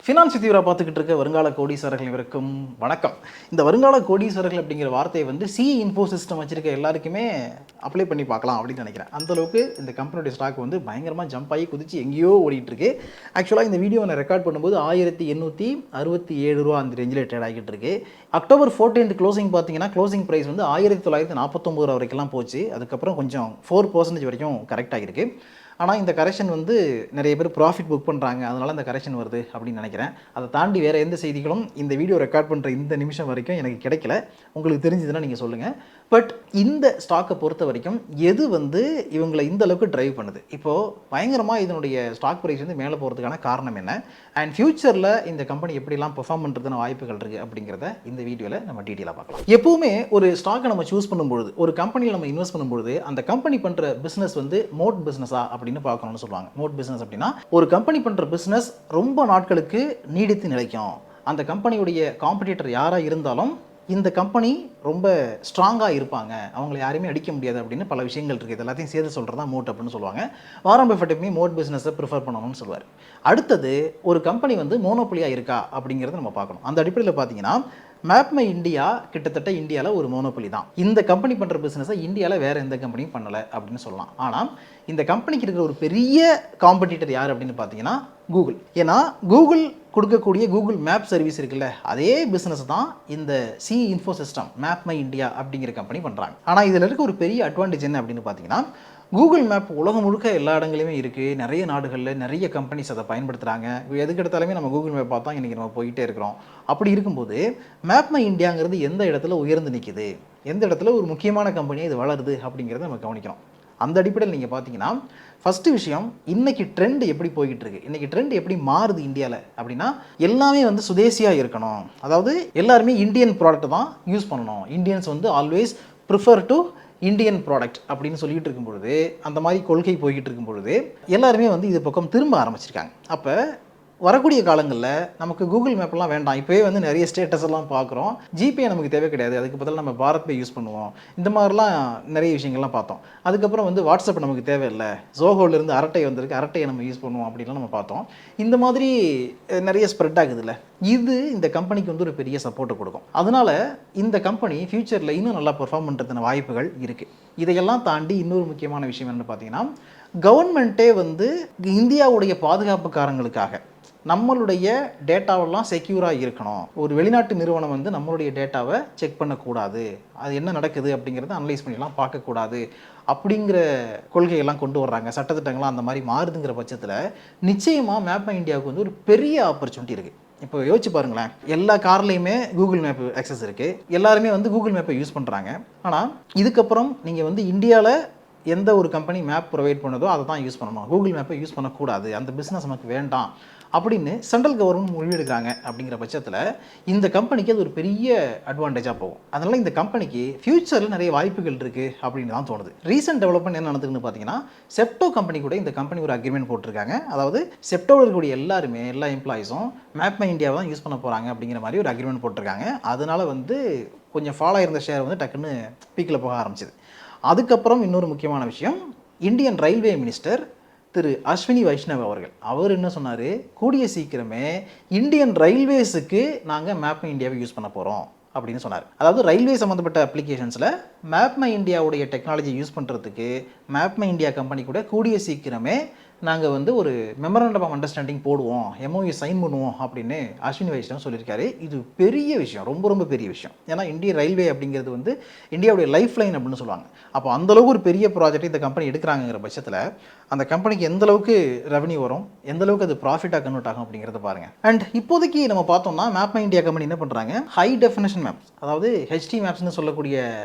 Finance தீவிர பார்த்துக்கிட்டு இருக்க வருங்கால கோடீஸ்வரர்கள் இவருக்கும் வணக்கம். இந்த வருங்கால கோடீஸ்வரர்கள் அப்படிங்கிற வார்த்தையை வந்து இன்ஃபோ சிஸ்டம் வச்சிருக்க எல்லாருக்குமே அப்ளை பண்ணி பார்க்கலாம் அப்படின்னு நினைக்கிறேன். அந்தளவுக்கு இந்த கம்பெனியோட ஸ்டாக் வந்து பயங்கரமாக ஜம்ப் ஆகி குதிச்சு எங்கேயோ ஓடிட்டு இருக்கு. ஆக்சுவலாக இந்த வீடியோ நான் ரெக்கார்ட் பண்ணும்போது 1867 ரூபா அந்த ரேஞ்சில் ட்ரேட் ஆகிட்டு இருக்கு. அக்டோபர் 14 க்ளோசிங் பார்த்தீங்கன்னா க்ளோசிங் ப்ரைஸ் வந்து 1949 ரூபா வரைக்கும்லாம் போச்சு. அதுக்கப்புறம் கொஞ்சம் 4% வரைக்கும் கரெக்ட் ஆகிருக்கு. ஆனால் இந்த கரெக்ஷன் வந்து நிறைய பேர் ப்ராஃபிட் புக் பண்ணுறாங்க, அதனால் இந்த கரெக்ஷன் வருது அப்படின்னு நினைக்கிறேன். அதை தாண்டி வேறு எந்த செய்திகளும் இந்த வீடியோ ரெக்கார்ட் பண்ணுற இந்த நிமிஷம் வரைக்கும் எனக்கு கிடைக்கல. உங்களுக்கு தெரிஞ்சதுன்னா நீங்கள் சொல்லுங்கள். பட் இந்த ஸ்டாக்கை பொறுத்த வரைக்கும் எது வந்து இவங்களை இந்த அளவுக்கு ட்ரைவ் பண்ணுது, இப்போது பயங்கரமாக இதனுடைய ஸ்டாக் ப்ரைஸ் வந்து மேலே போகிறதுக்கான காரணம் என்ன, அண்ட் ஃபியூச்சரில் இந்த கம்பெனி எப்படிலாம் பெர்ஃபார்ம் பண்ணுறதுன்னு வாய்ப்புகள் இருக்குது அப்படிங்கிறத இந்த வீடியோவில் நம்ம டீட்டெயிலாக பார்க்கலாம். எப்போவுமே ஒரு ஸ்டாக்கை நம்ம சூஸ் பண்ணும்பொழுது, ஒரு கம்பெனியில் நம்ம இன்வெஸ்ட் பண்ணும்பொழுது அந்த கம்பெனி பண்ணுற பிஸ்னஸ் வந்து மோட் பிஸ்னஸா அப்படின்னு பார்க்கணும்னு சொல்லுவாங்க. மோட் பிஸ்னஸ் அப்படின்னா ஒரு கம்பெனி பண்ணுற பிஸ்னஸ் ரொம்ப நாட்களுக்கு நீடித்து நிலைக்கும். அந்த கம்பெனியுடைய காம்படிட்டர் யாராக இருந்தாலும் இந்த கம்பெனி ரொம்ப ஸ்ட்ராங்காக இருப்பாங்க, அவங்களை யாரையுமே அடிக்க முடியாது அப்படின்னு பல விஷயங்கள் இருக்குது. இது எல்லாத்தையும் சேர்த்து சொல்கிறது தான் மோட் அப்படின்னு சொல்லுவாங்க. வாரன் பஃபெட்டுமே மோட் பிஸ்னஸை ப்ரிஃபர் பண்ணணும்னு சொல்லுவார். அடுத்தது ஒரு கம்பெனி வந்து மோனோபொலியாக இருக்கா அப்படிங்கிறத நம்ம பார்க்கணும். அந்த அடிப்படையில் பார்த்தீங்கன்னா மேப்மை இந்தியா கிட்டத்தட்ட இந்தியாவில் ஒரு மோனோபொலி தான். இந்த கம்பெனி பண்ணுற பிஸ்னஸை இந்தியாவில் வேறு எந்த கம்பெனியும் பண்ணலை அப்படின்னு சொல்லலாம். ஆனால் இந்த கம்பெனிக்கு இருக்கிற ஒரு பெரிய காம்படிட்டர் யார் அப்படின்னு பார்த்தீங்கன்னா கூகுள். ஏன்னா கூகுள் கொடுக்கக்கூடிய கூகுள் மேப் சர்வீஸ் இருக்குல்ல, அதே பிஸ்னஸ் தான் இந்த இன்ஃபோ சிஸ்டம் மேப்மை இந்தியா அப்படிங்கிற கம்பெனி பண்ணுறாங்க. ஆனால் இதில் இருக்க ஒரு பெரிய அட்வான்டேஜ் என்ன அப்படின்னு பார்த்தீங்கன்னா, கூகுள் மேப் உலகம் முழுக்க எல்லா இடங்களையுமே இருக்குது. நிறைய நாடுகளில் நிறைய கம்பெனிஸ் அதை பயன்படுத்துகிறாங்க. எதுக்கு எடுத்தாலுமே நம்ம கூகுள் மேப் பார்த்தா இன்றைக்கி நம்ம போயிட்டே இருக்கிறோம். அப்படி இருக்கும்போது மேப்மை இந்தியாங்கிறது எந்த இடத்துல உயர்ந்து நிற்குது, எந்த இடத்துல ஒரு முக்கியமான கம்பெனியாக இது வளருது அப்படிங்கிறத நம்ம கவனிக்கணும். அந்த அடிப்படையில் நீங்கள் பார்த்தீங்கன்னா ஃபஸ்ட்டு விஷயம், இன்றைக்கி ட்ரெண்ட் எப்படி போய்கிட்டு இருக்கு, இன்றைக்கி ட்ரெண்ட் எப்படி மாறுது இந்தியாவில் அப்படின்னா, எல்லாமே வந்து சுதேசியாக இருக்கணும். அதாவது எல்லாருமே இந்தியன் ப்ராடக்ட் தான் யூஸ் பண்ணணும். இந்தியன்ஸ் வந்து always prefer to Indian product அப்படின்னு சொல்லிட்டு இருக்கும் பொழுது, அந்த மாதிரி கொள்கை போய்கிட்டு இருக்கும் பொழுது எல்லாருமே வந்து இது பக்கம் திரும்ப ஆரம்பிச்சிருக்காங்க. அப்போ வரக்கூடிய காலங்களில் நமக்கு கூகுள் மேப்லாம் வேண்டாம். இப்போவே வந்து நிறைய ஸ்டேட்டஸ் எல்லாம் பார்க்குறோம். ஜிபே நமக்கு தேவை கிடையாது, அதுக்கு பதிலாக நம்ம பாரத் பே யூஸ் பண்ணுவோம். இந்த மாதிரிலாம் நிறைய விஷயங்கள்லாம் பார்த்தோம். அதுக்கப்புறம் வந்து வாட்ஸ்அப் நமக்கு தேவையில்லை, ஜோஹோலேருந்து அரட்டை வந்திருக்கு, அரட்டையை நம்ம யூஸ் பண்ணுவோம் அப்படின்லாம் நம்ம பார்த்தோம். இந்த மாதிரி நிறைய ஸ்ப்ரெட் ஆகுதுல்ல, இது இந்த கம்பெனிக்கு வந்து ஒரு பெரிய சப்போர்ட்டை கொடுக்கும். அதனால் இந்த கம்பெனி ஃபியூச்சரில் இன்னும் நல்லா பெர்ஃபார்ம் பண்ணுறதுன வாய்ப்புகள் இருக்குது. இதையெல்லாம் தாண்டி இன்னொரு முக்கியமான விஷயம் என்னென்னு பார்த்தீங்கன்னா, கவர்மெண்ட்டே வந்து இந்தியாவுடைய பாதுகாப்புக்காரங்களுக்காக நம்மளுடைய டேட்டாவெல்லாம் செக்யூராக இருக்கணும். ஒரு வெளிநாட்டு நிறுவனம் வந்து நம்மளுடைய டேட்டாவை செக் பண்ணக்கூடாது, அது என்ன நடக்குது அப்படிங்கிறத அனலைஸ் பண்ணிலாம் பார்க்கக்கூடாது அப்படிங்கிற கொள்கையெல்லாம் கொண்டு வர்றாங்க. சட்டத்திட்டங்கள்லாம் அந்த மாதிரி மாறுதுங்கிற பட்சத்தில் நிச்சயமாக மேப்மை இந்தியாவுக்கு வந்து ஒரு பெரிய ஆப்பர்ச்சுனிட்டி இருக்குது. இப்போ யோசிச்சு பாருங்களேன், எல்லா கார்லேயுமே கூகுள் மேப் ஆக்சஸ் இருக்குது, எல்லாருமே வந்து கூகுள் மேப்பை யூஸ் பண்ணுறாங்க. ஆனால் இதுக்கப்புறம் நீங்கள் வந்து இந்தியாவில் எந்த ஒரு கம்பெனி மேப் ப்ரொவைட் பண்ணதோ அதை தான் யூஸ் பண்ணணும், கூகுள் மேப்பை யூஸ் பண்ணக்கூடாது, அந்த பிஸ்னஸ் நமக்கு வேண்டாம் அப்படின்னு சென்ட்ரல் கவர்மெண்ட் முடிவெடுக்கிறாங்க. அப்படிங்கிற பட்சத்தில் இந்த கம்பெனிக்கு அது ஒரு பெரிய அட்வான்டேஜாக போகும். அதனால் இந்த கம்பெனிக்கு ஃபியூச்சரில் நிறைய வாய்ப்புகள் இருக்குது அப்படின்னு தான் தோணுது. ரீசெண்ட் டெவலப்மெண்ட் என்ன நடந்துக்குன்னு பார்த்தீங்கன்னா, செப்டோ கம்பெனி கூட இந்த கம்பெனி ஒரு அக்ரிமெண்ட் போட்டிருக்காங்க. அதாவது செப்டோவில் இருக்கக்கூடிய எல்லாருமே, எல்லா எம்ப்ளாயிஸும் மேப்மை இந்தியாவை தான் யூஸ் பண்ண போகிறாங்க அப்படிங்கிற மாதிரி ஒரு அக்ரிமெண்ட் போட்டிருக்காங்க. அதனால் வந்து கொஞ்சம் ஃபாலோ ஆயிருந்த ஷேர் வந்து டக்குன்னு பீக்கில் போக ஆரம்பிச்சிது. அதுக்கப்புறம் இன்னொரு முக்கியமான விஷயம், இந்தியன் ரயில்வே மினிஸ்டர் திரு அஸ்வினி வைஷ்ணவ் அவர் என்ன சொன்னார், கூடிய சீக்கிரமே இந்தியன் ரயில்வேஸுக்கு நாங்கள் மேப்மை இந்தியாவை யூஸ் பண்ண போகிறோம் அப்படின்னு சொன்னார். அதாவது ரயில்வே சம்மந்தப்பட்ட அப்ளிகேஷன்ஸில் மேப்மை இந்தியாவுடைய டெக்னாலஜி யூஸ் பண்ணுறதுக்கு மேப்மை இந்தியா கம்பெனி கூட கூடிய சீக்கிரமே நாங்கள் வந்து ஒரு மெமரண்டம் ஆஃப் அண்டர்ஸ்டாண்டிங் போடுவோம், எம்ஓயு சைன் பண்ணுவோம் அப்படின்னு அஸ்வினி வைஷ்ணவ் சொல்லியிருக்காரு. இது பெரிய விஷயம், ரொம்ப ரொம்ப பெரிய விஷயம். ஏன்னா இந்திய ரயில்வே அப்படிங்கிறது வந்து இந்தியாவுடைய லைஃப் லைன் அப்படின்னு சொல்லுவாங்க. அப்போ அந்தளவுக்கு ஒரு பெரிய ப்ராஜெக்ட் இந்த கம்பெனி எடுக்கிறாங்கிற பட்சத்தில் அந்த கம்பெனிக்கு எந்த அளவுக்கு ரெவன்யூ வரும், எந்த அளவுக்கு அது ப்ராஃபிட்டாக கன்வெர்ட் ஆகும் அப்படிங்கிறத பாருங்கள். அண்ட் இப்போதைக்கு நம்ம பார்த்தோம்னா மேப்மை இந்தியா கம்பெனி என்ன பண்ணுறாங்க, ஹை டெஃபினேஷன் மேப்ஸ், அதாவது ஹெச்டி மேப்ஸ்னு சொல்லக்கூடிய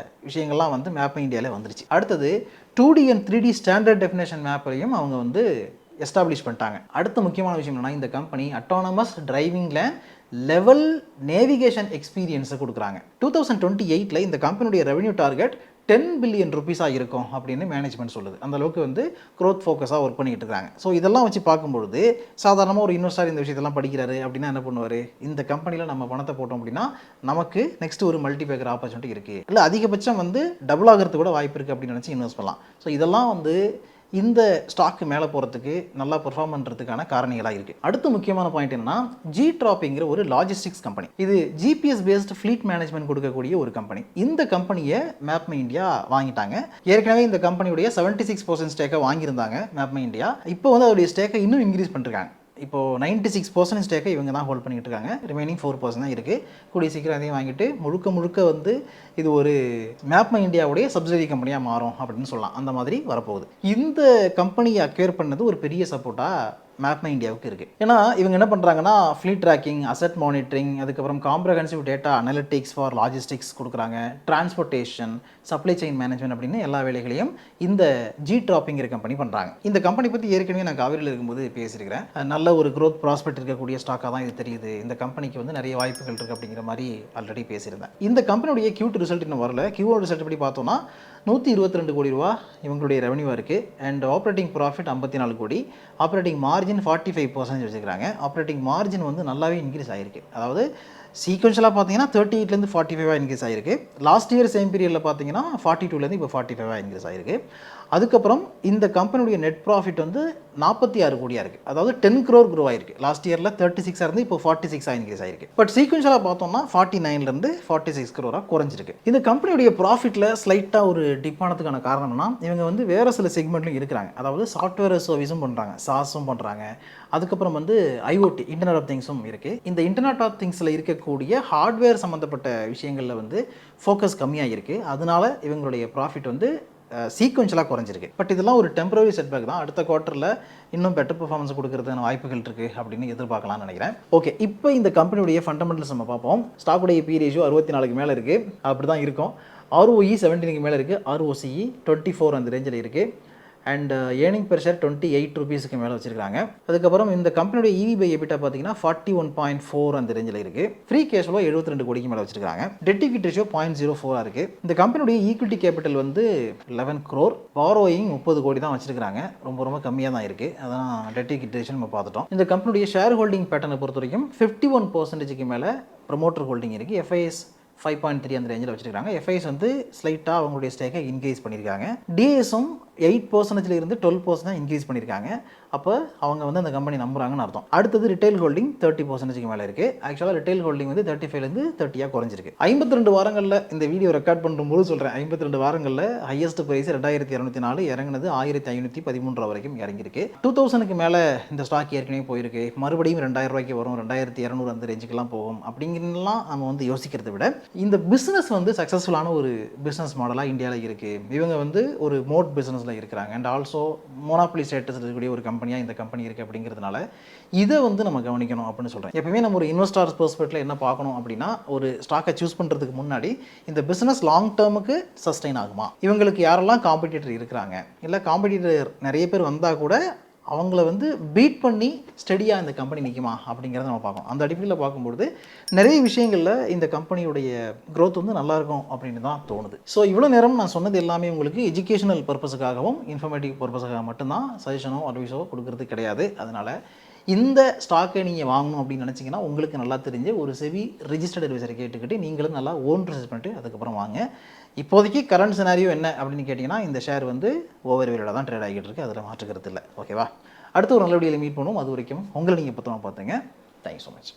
விஷயங்கள்லாம் வந்து மேப்மை இந்தியாவில் வந்துருச்சு. அடுத்தது 2D and 3D standard definition மேப்பையும் அவங்க வந்து எஸ்டாப்ளிஷ் பண்ணிட்டாங்க. அடுத்த முக்கியமான விஷயம் என்னன்னா, இந்த கம்பெனி அட்டானமஸ் டிரைவிங்கில் லெவல் நேவிகேஷன் எக்ஸ்பீரியன்ஸை கொடுக்குறாங்க. 2028 இந்த கம்பெனியுடைய ரெவன்யூ டார்கெட் 10 பில்லியன் ருபீஸாக இருக்கும் அப்படின்னு மேனேஜ்மெண்ட் சொல்லுது. அந்த அளவுக்கு வந்து க்ரோத் ஃபோக்கஸாக ஒர்க் பண்ணிட்டு இருக்காங்க. ஸோ இதெல்லாம் வச்சு பார்க்கும்பொழுது சாதாரணமாக ஒரு இன்வெஸ்டர் இந்த விஷயத்தெல்லாம் படிக்கிறாரு அப்படின்னா என்ன பண்ணுவார், இந்த கம்பெனியில் நம்ம பணத்தை போட்டோம் அப்படின்னா நமக்கு நெக்ஸ்ட் ஒரு மல்டிபேக்கர் ஆப்பர்ச்சுனிட்டி இருக்குது, இல்லை அதிகபட்சம் வந்து டபுள் ஆகிறது கூட வாய்ப்பு இருக்குது அப்படின்னு நினச்சி இன்வெஸ்ட் பண்ணலாம். ஸோ இதெல்லாம் வந்து இந்த ஸ்டாக்கு மேலே போகிறதுக்கு நல்லா பெர்ஃபார்ம் பண்ணுறதுக்கான காரணிகளாக இருக்குது. அடுத்த முக்கியமான பாயிண்ட் என்னன்னா, ஜிட்ராப்ங்கிற ஒரு லாஜிஸ்டிக்ஸ் கம்பெனி. இது ஜிபிஎஸ் பேஸ்டு ஃப்ளீட் மேனேஜ்மெண்ட் கொடுக்கக்கூடிய ஒரு கம்பெனி. இந்த கம்பெனியை மேப்மை இந்தியா வாங்கிட்டாங்க. ஏற்கனவே இந்த கம்பெனியுடைய 76% ஸ்டேக்கை வாங்கியிருந்தாங்க மேப்மை இந்தியா. இப்போ வந்து அதோடைய ஸ்டேக்கை இன்னும் இன்க்ரீஸ் பண்ணிருக்காங்க. இப்போ 96% ஸ்டேக்கை இவங்க தான் ஹோல்ட் பண்ணிட்டு இருக்காங்க. ரிமைனிங் 4% தான் இருக்குது. கூடிய சீக்கிரம் அதையும் வாங்கிட்டு முழுக்க வந்து இது ஒரு மேப்மை இந்தியாவுடைய சப்சிடரி கம்பெனியாக மாறும் அப்படின்னு சொல்லலாம். அந்த மாதிரி வரப்போகுது. இந்த கம்பெனியை அக்வேர் பண்ணது ஒரு பெரிய சப்போர்ட்டாக மேப்மை இந்தியாவுக்கு இருக்குது. ஏன்னா இவங்க என்ன பண்ணுறாங்கன்னா, ஃப்ளீட் ட்ராக்கிங், அசெட் மானிட்டரிங், அதுக்கப்புறம் comprehensive data analytics for logistics கொடுக்குறாங்க, டிரான்ஸ்போர்ட்டேஷன், சப்ளை செயின் மேனேஜ்மெண்ட் அப்படின்னு எல்லா வேலைகளையும் இந்த ஜிட்ராப்ங்கிற கம்பெனி பண்ணுறாங்க. இந்த கம்பெனி பற்றி ஏற்கனவே நான் காவிரியில் இருக்கும்போது பேசியிருக்கிறேன். நல்ல ஒரு க்ரோத் ப்ராஸ்பெக்ட் இருக்கக்கூடிய ஸ்டாக்காக தான் இது தெரியுது. இந்த கம்பெனிக்கு வந்து நிறைய வாய்ப்புகள் இருக்குது அப்படிங்கிற மாதிரி ஆல்ரெடி பேசியிருந்தேன். இந்த கம்பெனியுடைய Q2 ரிசல்ட் இன்னும் வரல. Q1 ரிசல்ட் படி பார்த்தோம்னா 122 கோடி ரூபா இவங்களுடைய ரெவன்யூ இருக்குது. அண்ட் ஆப்ரேட்டிங் ப்ராஃபிட் 54 கோடி, ஆப்ரேட்டிங் மார்ஜின் 45% வச்சுக்கிறாங்க. ஆப்ரேட்டிங் மார்ஜின் வந்து நல்லாவே இன்க்ரீஸ் ஆகிருக்கு. அதாவது சீக்வன்ஷியலாக பார்த்தீங்கன்னா 38லேருந்து 45 இன்க்ரீஸ் ஆகிருக்கு. லாஸ்ட் இயர் சேம் பீரியடில் பார்த்தீங்கன்னா 42லேருந்து இப்போ 45 இன்க்ரீஸ் ஆகிருக்கு. அதுக்கப்புறம் இந்த கம்பெனியுடைய நெட் ப்ராஃபிட் வந்து 46 கோடியாக இருக்குது. அதாவது 10 crore க்ரோ ஆயிருக்கு. லாஸ்ட் இயரில் 36 இருந்து இப்போ 46 இன்க்ரீஸ் ஆகிருக்கு. பட் சீக்வன்ஷியலாக பார்த்தோம்னா 49லேருந்து 46 crore குறைஞ்சிருக்கு. இந்த கம்பெனியுடைய ப்ராஃபிட்டில் ஸ்லைட்டாக ஒரு டிப் ஆனதுக்கான காரணம்னா, இவங்க வந்து வேறு சில செக்மெண்ட்லையும் இருக்கிறாங்க. அதாவது சாஃப்ட்வேர் சர்வீஸும் பண்ணுறாங்க, சாஸும் பண்ணுறாங்க. அதுக்கப்புறம் வந்து ஐஓடி, இன்டர்நெட் ஆஃப் திங்ஸும் இருக்குது. இந்த இன்டர்நெட் ஆஃப் திங்ஸில் இருக்கக்கூடிய ஹார்ட்வேர் சம்மந்தப்பட்ட விஷயங்களில் வந்து ஃபோக்கஸ் கம்மியாக இருக்குது. அதனால இவங்களுடைய ப்ராஃபிட் வந்து சீக்வன்ஷியலாக குறைஞ்சிருக்கு. பட் இதெல்லாம் ஒரு டெம்பரரி செட்பேக் தான். அடுத்த குவார்ட்டரில் இன்னும் பெட்டர் பெர்ஃபார்மன்ஸ் கொடுக்கறதுக்கான வாய்ப்புகள் இருக்குது அப்படின்னு எதிர்பார்க்கலாம்னு நினைக்கிறேன். ஓகே, இப்போ இந்த கம்பெனியுடைய ஃபண்டமெண்டல்ஸ் நம்ம பார்ப்போம். ஸ்டாக்குடைய பி ரேஷியோ 64க்கு மேலே இருக்குது. அப்படி தான் இருக்கும். ROE 17க்கு மேலே இருக்குது. ROCE 24 அந்த ரேஞ்சில் இருக்குது. அண்ட் ஏர்னிங் பெர் ஷேர் 28 ரூபீஸுக்கு மேலே வச்சிருக்காங்க. அதுக்கப்புறம் இந்த கம்பெனியோட EV பை எபிட்டா பார்த்தீங்கன்னா 41.4 அந்த ரேஞ்சில் இருக்குது. ஃப்ரீ கேஷ் ஃப்ளோ 72 கோடிக்கு மேலே வச்சிருக்காங்க. டெட் ஈக்விட்டி ரேஷியோ 0.04 இருக்குது. இந்த கம்பெனியோட ஈக்விட்டி கேபிட்டல் வந்து 11 crore, பாரோயிங் 30 கோடி தான் வச்சிருக்காங்க. ரொம்ப கம்மியாக தான் இருக்குது. அதான் டெட் ஈக்விட்டி ரேஷியோ நம்ம பார்த்துட்டோம். இந்த கம்பெனியுடைய ஷேர் ஹோல்டிங் பேட்டர்னை பொறுத்த வரைக்கும் 51%க்கு மேலே ப்ரமோட்டர் ஹோல்டிங் இருக்குது. FIS 5.3 அந்த ரேஞ்சில் வச்சிருக்காங்க. FIS வந்து ஸ்லைட்டாக அவங்களுடைய ஸ்டேக்கை இன்க்ரீஸ் பண்ணியிருக்காங்க. DSம் 8% இருந்து 12% இன்க்ரீஸ் பண்ணியிருக்காங்க. அப்போ அவங்க வந்து அந்த கம்பெனி நம்புறாங்கன்னு அர்த்தம். அடுத்தது ரிட்டைல் ஹோல்டிங் 30%க்கு மேலே இருக்குது. ஆக்சுவலாக ரிட்டைல் ஹோல்டிங் வந்து 35லேருந்து 30 குறைஞ்சிருக்கு. 52 வாரங்களில் இந்த வீடியோ ரெக்கார்ட் பண்ணும்போது சொல்கிறேன், 52 வாரங்களில் ஹையஸ்ட் ப்ரைஸ் 2204 இறங்குனது 1513 வரைக்கும் இறங்கியிருக்கு. 2000க்கு மேலே இந்த ஸ்டாக் ஏற்கனவே போயிருக்கு. மறுபடியும் 2000 ரூபாய்க்கு வரும், 2200 அந்த ரேஞ்சுக்கெல்லாம் போகும் அப்படிங்கிறலாம் நம்ம வந்து யோசிக்கிறத விட, இந்த பிஸ்னஸ் வந்து சக்ஸஸ்ஃபுல்லான ஒரு பிஸ்னஸ் மாடலாக இந்தியாவில் இருக்குது. இவங்க வந்து ஒரு மோட் பிஸ்னஸில் இருக்கிறாங்க. அண்ட் ஆல்சோ மோனாப்ளி ஸ்டேட்டஸ் இருக்கக்கூடிய ஒரு கம்பெனியாக இந்த கம்பெனி இருக்குது அப்படிங்கிறதுனால இதை வந்து நம்ம கவனிக்கணும் அப்படின்னு சொல்கிறேன். எப்பவுமே நம்ம ஒரு இன்வெஸ்டர்ஸ் பெர்ஸ்பெக்டிவ்ல என்ன பார்க்கணும் அப்படின்னா, ஒரு ஸ்டாக்கை சூஸ் பண்ணுறதுக்கு முன்னாடி இந்த பிஸ்னஸ் லாங் டேர்முக்கு சஸ்டெயின் ஆகுமா, இவங்களுக்கு யாரெல்லாம் காம்படிட்டர் இருக்கிறாங்க, இல்லை காம்படிட்டர் நிறைய பேர் வந்தால் கூட அவங்கள வந்து பீட் பண்ணி ஸ்டடியாக இந்த கம்பெனி நிற்குமா அப்படிங்கிறத நம்ம பார்க்கணும். அந்த அடிப்படையில் பார்க்கும்பொழுது நிறைய விஷயங்களில் இந்த கம்பெனியுடைய க்ரோத் வந்து நல்லாயிருக்கும் அப்படின்னு தான் தோணுது. ஸோ இவ்வளோ நேரம் நான் சொன்னது எல்லாமே உங்களுக்கு எஜுகேஷனல் பர்பஸுக்காகவும் இன்ஃபர்மேட்டிவ் பர்பஸுக்காக மட்டும்தான், சஜஷனோ அட்வைஸோ கொடுக்கறது கிடையாது. அதனால் இந்த ஸ்டாக்கை நீங்கள் வாங்கணும் அப்படின்னு நினச்சிங்கன்னா உங்களுக்கு நல்லா தெரிஞ்ச ஒரு செபி ரிஜிஸ்டர்ட் அட்வைசரை கேட்டுக்கிட்டு நீங்களும் நல்லா ஓன் ரிசர்ச் பண்ணிட்டு அதுக்கப்புறம் வாங்க. இப்போதைக்கு கரண்ட் சினாரியோ என்ன அப்படின்னு கேட்டிங்கன்னா, இந்த ஷேர் வந்து ஓவர் வேலையில் தான் ட்ரேட் ஆகிட்டு இருக்குது. அதில் மாற்றுக்கிறது இல்லை. ஓகேவா? அடுத்து ஒரு நல்ல வீடியோவில் மீட் பண்ணுவோம். அது வரைக்கும் உங்களை நீங்கள் பத்திரமா பார்த்துங்க. Thank you so much.